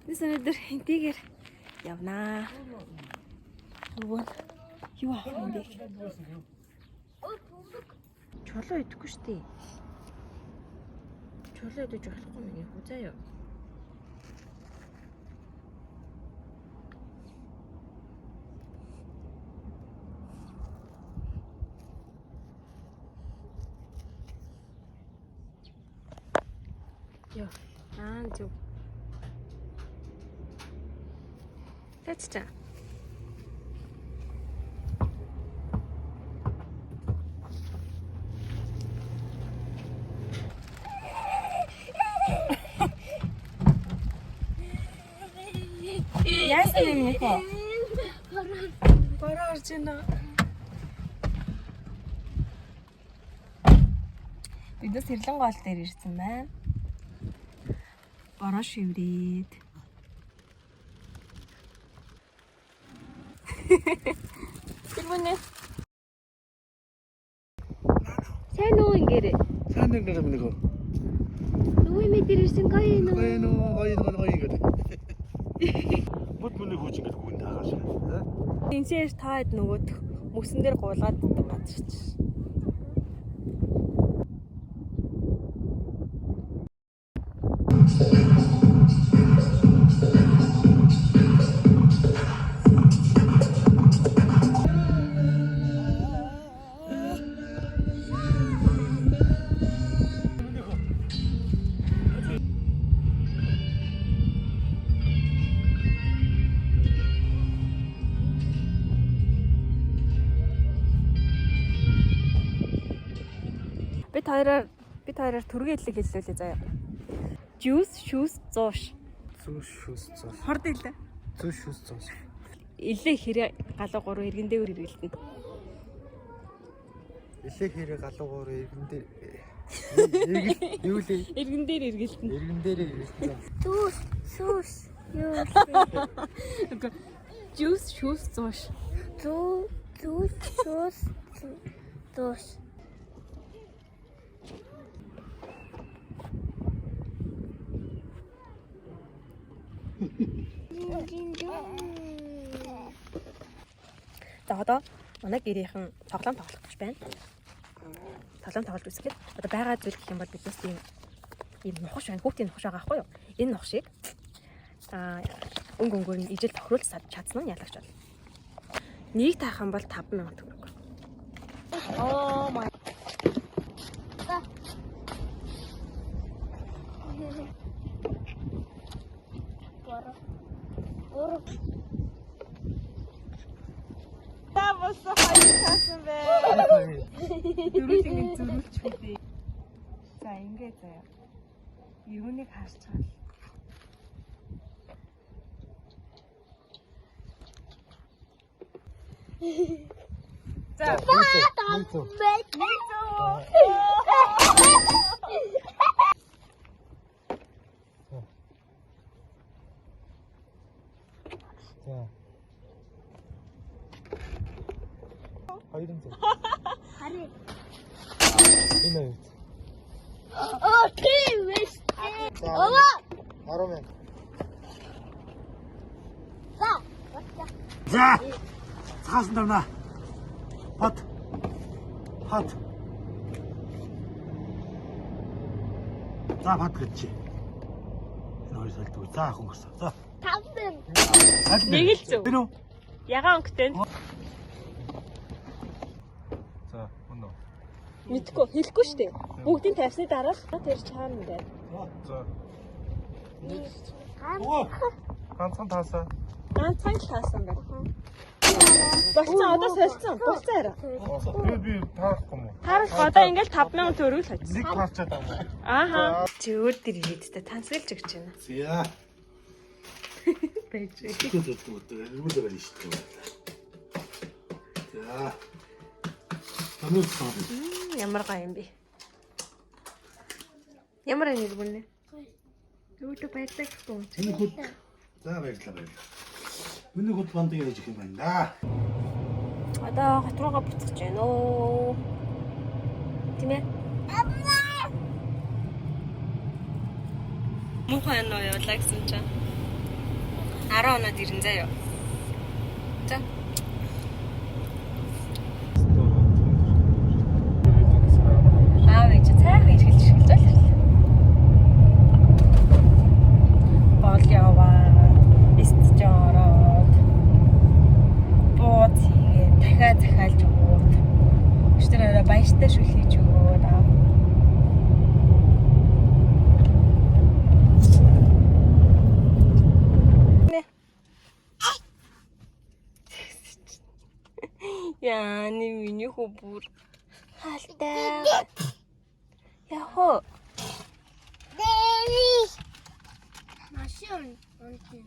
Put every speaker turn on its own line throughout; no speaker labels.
This another hintiger. Явнаа. Нөгөө юу авах юм бэ? Чулуу идэхгүй шүү дээ. Чулуу идэж болохгүй юм уу заяа. Yo, 안쪽. 됐죠? Яасан юм бэ? Бараа орж байна. Бид Сэрлэн гол дээр ирсэн байна. Бараа шиврээд. Тэрвэнэ. Сайн уу ингэрэ?
Сайн ингэрэ нэг.
Нүгэй мэдэр ирсэн гоё нөө.
Гоё ингэрэ. Бүд бүний хүч ингэж гүн тагааш.
Инсээр таад нөгөөд мөсөн дээр гуулгаад газарч. Бид хоёроор түргийн хэллэг хэллүүлээ заяа. Juice, shoes, зоош.
Shoes зоош.
Хорд хэлээ.
Shoes зоош.
Илээ хэрэг галуу 3 иргэн дээр иргэлтэн.
Илээ хэрэг галуу 3 иргэн дээр юу лээ?
Иргэн дээр иргэлтэн.
Иргэн дээр иргэлтэн.
Shoes. Юу. Juice, shoes, зоош.
Juice, shoes, зоош.
За одоо манай гэрийнхэн тоглоом тоглох гэж байна. Тоглоом тоглож үзэхэд одоо байгаа зүйл гэх юм бол биднээс ийм нухаш байна. Хүүхдийн нухаш байгаа байхгүй юу? Энэ нухашийг өнгөөр нь ижил тохируулж чадсан нь ялагч бол. Нэг тайхан бол 5,000 төгрөг. Oh my. Тавас хайсан бэ. Дөрүлийг зөрүүлч үү. За ингэ заяа. Иргүнийг харж чаал. За
Hayırım sen.
Hadi.
Evet.
Okey, Baba.
Aromen.
За.
Цаасан давна. Хот. За хот гэж. Энэ хоёр салтгүй. За хөнгөрсөн. За.
5,000.
нэг л зөв.
Энэ үү?
Ягаан өнгөтэй.
За, өнөө.
Мэдгүй хэлэхгүй шүү дээ. Бүгдийг тавьсны дараа тэр чаана юм байна.
За. Оо. Ганцхан таасаа.
Ганцхан л таасан байна. Болцсон одоо солилцсон. Буцаа яриа.
Би таарахгүй юм уу?
Харах одоо ингээл 5,000 төгрөг л хайсан.
Нэг таарчаад байгаа.
Ааха. Чи өөр дэр ирээдтэй тансаглаж өгч байна.
За.
Байж.
Эргүүлээ байна шүү дээ. За. Таныг сар.
Ямар гай юм бэ? Ямар нэрвэнэ? Өөдөө баярлалаа гэхгүй.
Миний хүүд. За баярлалаа. Миний хүүд банд яаж их юм байна да.
Одоо хот руугаа буцаж байна оо. Тийм ээ. Мөнхөн ань уйлаа гэсэн чинь 10 оноод ирэн заяа. За. Аавч цайхан иргэлж байна. Бол яваа. Эст жороод. Бууц хийгээд дахиад захиалж өгөөд. Өчтөр баяртай шүл хийж өгөөд аа. Яа, миний хөвбүр халтай. Яхоо.
машин онтин.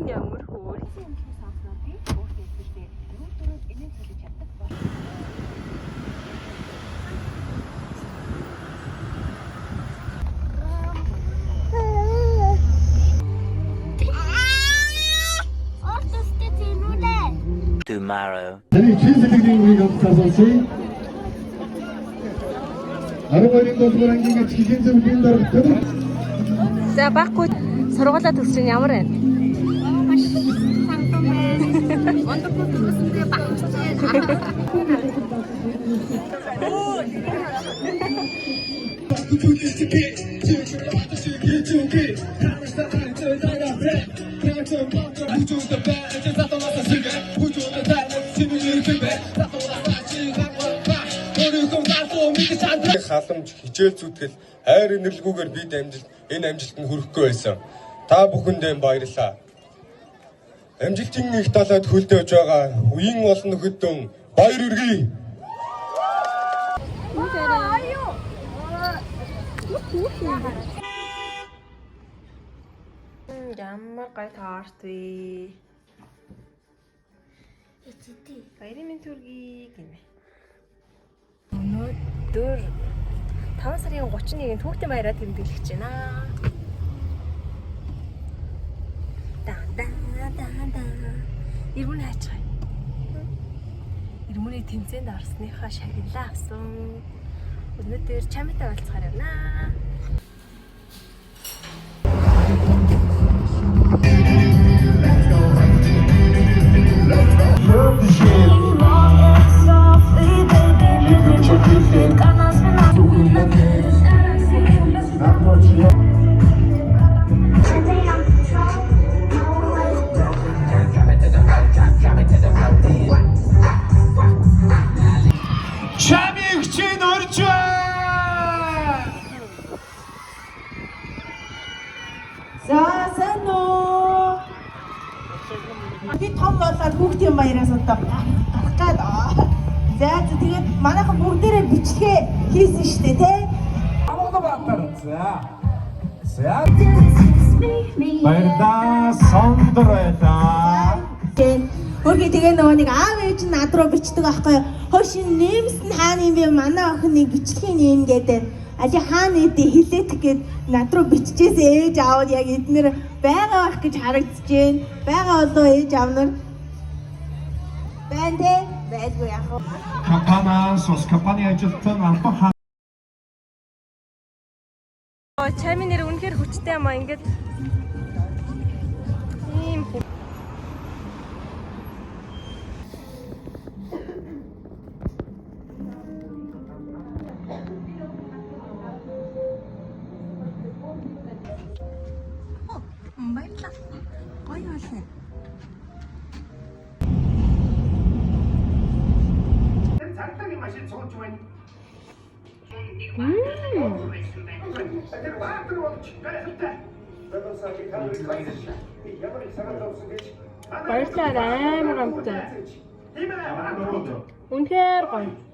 Ямар хөөр.
Tomorrow.
Таны чийсэлгийн үеийг амтаасаа 12-ын дугаар ангийн чихийн зөвлөлийн дарга төдөө.
За баггүй сургуулаа төгсч ямар байна?
Маш сангам байна. Ондохгүй төгсөндөө багчаа.
Халамж хичээл зүтгэл хайр инэрлгүйгээр бид энэ амжилтанд хүрэхгүй байсан. Та бүхэндээ баярлалаа. Амжилтын их талаад хөлдөөж байгаа үеийн олон нөхөдөн баяр үргэе.
Ямар гай таарт вэ?
Эцэдий.
Баярын мэнд төргий гинэ. Өнөөдөр 5 сарын 31-нд хүүхдийн баяраа тэмдэглэж байна. Ирмэн хайж байгаа. Ирмэний тэмцээнд орсныхаа шагналаа авсан. Өнөөдөр чамтай уулзахаар байна.
Чамигчин орж байна.
За сайн уу? Би том болоод хүүхдийн баяраас одоо гарах гээд. За тэгээд манайхан бүгдээрээ бичлэгээ хийсэн шүү дээ, тий?
За. Баярлалаа. Сондор байлаа.
Хөргий тэгээ нөгөө нэг аав ээж нь над руу бичдэг аахгүй юу? Хөөш нэмс нь хаана юм бэ? Манай охины бичлэгийн нэм гэдэг. Али хаана идэ хилээт гээд над руу биччихээс ээж аав яг эднэр байгаа байх гэж харагдаж байна. Байгаа болоо ээж аав нар. Байна те? Байлгүй яах вэ?
Капанаас ус капаны ажилтан албан
Чамийн нэр үнэхээр хүчтэй юм аа ингээд ийм баярлалаа. Гоё болно.
цагдаагийн машин сууж байна.
Баярлалаа амар амттай. Үнэхээр гоё.